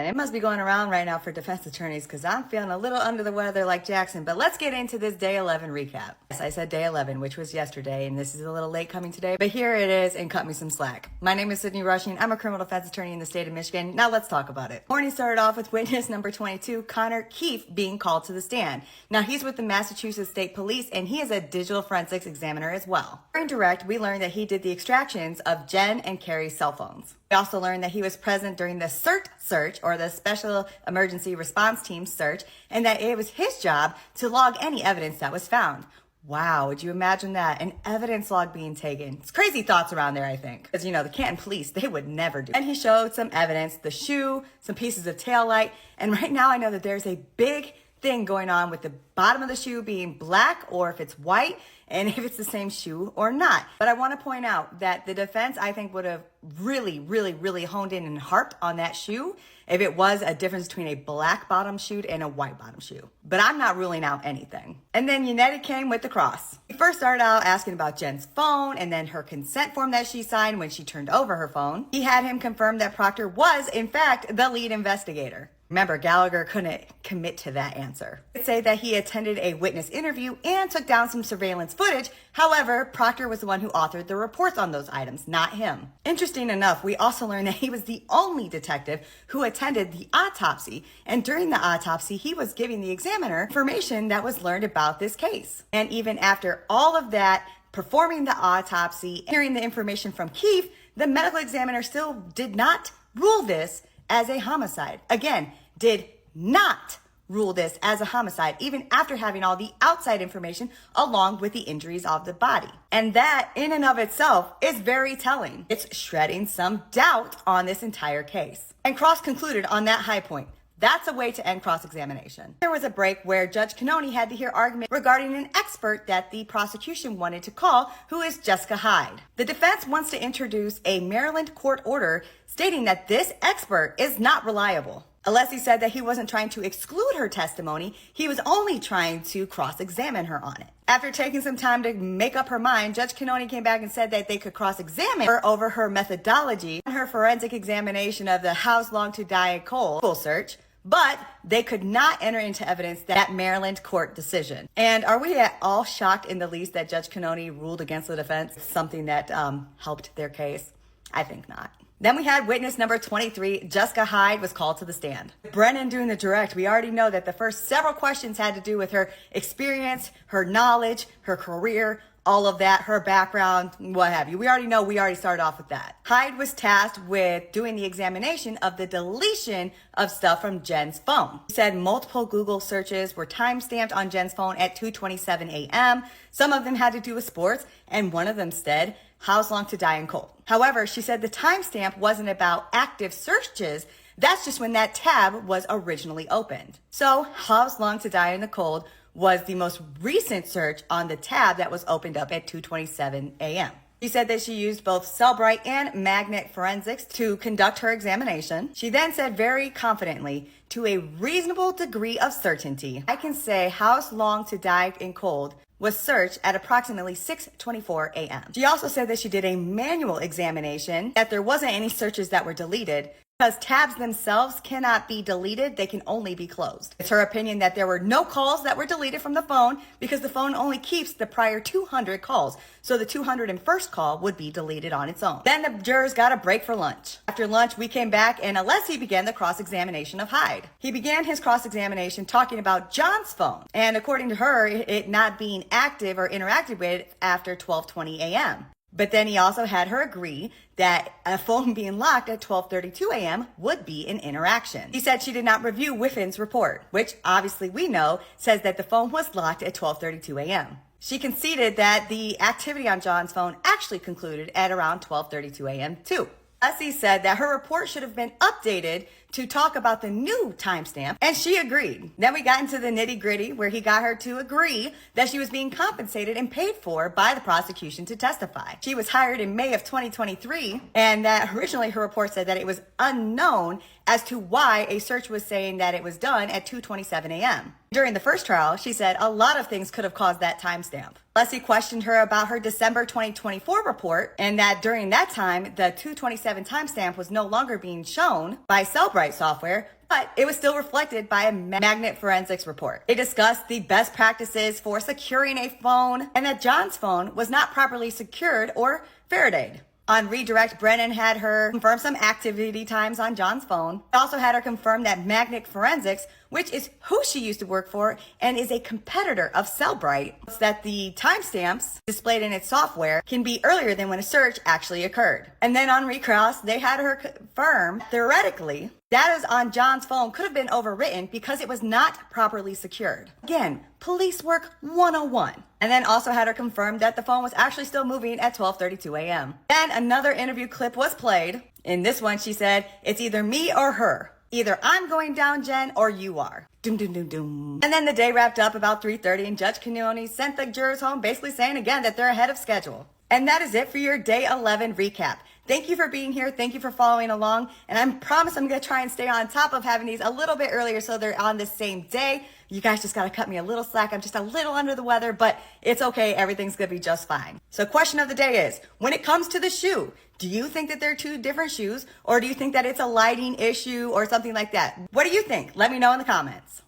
Man, it must be going around right now for defense attorneys because I'm feeling a little under the weather like Jackson. But let's get into this day 11 recap. Yes, I said day 11, which was yesterday, and this is a little late coming today, but here it is, and cut me some slack. My name is Sydney Rushing. I'm a criminal defense attorney in the state of Michigan. Now let's talk about it. Morning started off with witness number 22, Connor Keefe, being called to the stand. Now he's with the Massachusetts State Police, and he is a digital forensics examiner as well. During direct, we learned that he did the extractions of Jen and Carrie's cell phones. We also learned that he was present during the CERT search, or the Special Emergency Response Team search, and that it was his job to log any evidence that was found. Wow, would you imagine that? An evidence log being taken. It's crazy thoughts around there, I think. Because, the Canton police, they would never do. And he showed some evidence, the shoe, some pieces of taillight, and right now I know that there's a big thing going on with the bottom of the shoe being black, or if it's white, and if it's the same shoe or not. But I want to point out that the defense, I think, would have really honed in and harped on that shoe if it was a difference between a black bottom shoe and a white bottom shoe. But I'm not ruling out anything. And then Yannetti came with the cross. He first started out asking about Jen's phone and then her consent form that she signed when she turned over her phone. He had him confirm that Proctor was, in fact, the lead investigator. Remember, Gallagher couldn't commit to that answer. He'd say that he attended a witness interview and took down some surveillance footage. However, Proctor was the one who authored the reports on those items, not him. Interesting enough, we also learned that he was the only detective who attended the autopsy. And during the autopsy, he was giving the examiner information that was learned about this case. And even after all of that, performing the autopsy, hearing the information from Keefe, the medical examiner still did not rule this as a homicide. Again, did not rule this as a homicide, even after having all the outside information along with the injuries of the body. And that, in and of itself, is very telling. It's shredding some doubt on this entire case. And Cross concluded on that high point. That's a way to end cross-examination. There was a break where Judge Cannoni had to hear argument regarding an expert that the prosecution wanted to call, who is Jessica Hyde. The defense wants to introduce a Maryland court order stating that this expert is not reliable. Alessi said that he wasn't trying to exclude her testimony, he was only trying to cross-examine her on it. After taking some time to make up her mind, Judge Cannoni came back and said that they could cross-examine her over her methodology and her forensic examination of the house long to die cold search, but they could not enter into evidence that Maryland court decision. And are we at all shocked in the least that Judge Cannoni ruled against the defense, something that helped their case? I think not. Then we had witness number 23, Jessica Hyde, was called to the stand. Brennan doing the direct, we already know that the first several questions had to do with her experience, her knowledge, her career, all of that, her background, what have you. We already started off with that. Hyde was tasked with doing the examination of the deletion of stuff from Jen's phone. He said multiple Google searches were time-stamped on Jen's phone at 2:27 a.m. Some of them had to do with sports, and one of them said, "How's long to die in cold?" However, she said the timestamp wasn't about active searches. That's just when that tab was originally opened. So, "How's long to die in the cold" was the most recent search on the tab that was opened up at 2:27 a.m. She said that she used both Cellbrite and magnet forensics to conduct her examination. She then said very confidently, "To a reasonable degree of certainty, I can say how's long to die in cold was searched at approximately 6:24 a.m. She also said that she did a manual examination, that there wasn't any searches that were deleted, because tabs themselves cannot be deleted, they can only be closed. It's her opinion that there were no calls that were deleted from the phone because the phone only keeps the prior 200 calls. So the 201st call would be deleted on its own. Then the jurors got a break for lunch. After lunch, we came back and Alessi began the cross-examination of Hyde. He began his cross-examination talking about John's phone, and according to her, it not being active or interacted with after 12:20 a.m. But then he also had her agree that a phone being locked at 12:32 a.m. would be an interaction. He said she did not review Whiffin's report, which obviously we know says that the phone was locked at 12:32 a.m. She conceded that the activity on John's phone actually concluded at around 12:32 a.m. too. Alessi said that her report should have been updated to talk about the new timestamp, and she agreed. Then we got into the nitty-gritty where he got her to agree that she was being compensated and paid for by the prosecution to testify. She was hired in May of 2023, and that originally her report said that it was unknown as to why a search was saying that it was done at 2:27 a.m. During the first trial, she said a lot of things could have caused that timestamp. Alessi questioned her about her December 2024 report, and that during that time, the 2:27 timestamp was no longer being shown by Cellbrite Cellbrite software, but it was still reflected by a magnet forensics report. They discussed the best practices for securing a phone and that John's phone was not properly secured or Faradayed. On redirect, Brennan had her confirm some activity times on John's phone. He also had her confirm that Magnet Forensics, which is who she used to work for and is a competitor of Cellbrite, that the timestamps displayed in its software can be earlier than when a search actually occurred. And then on recross, they had her confirm, theoretically, data on John's phone could have been overwritten because it was not properly secured. Again, police work 101. And then also had her confirm that the phone was actually still moving at 12:32 a.m. Then another interview clip was played. In this one, she said, "It's either me or her. Either I'm going down, Jen, or you are." Doom, doom, doom, doom. And then the day wrapped up about 3:30 and Judge Canone sent the jurors home basically saying again that they're ahead of schedule. And that is it for your day 11 recap. Thank you for being here. Thank you for following along. And I promise I'm going to try and stay on top of having these a little bit earlier so they're on the same day. You guys just got to cut me a little slack. I'm just a little under the weather, but it's okay. Everything's going to be just fine. So question of the day is, when it comes to the shoe, do you think that they're two different shoes, or do you think that it's a lighting issue or something like that? What do you think? Let me know in the comments.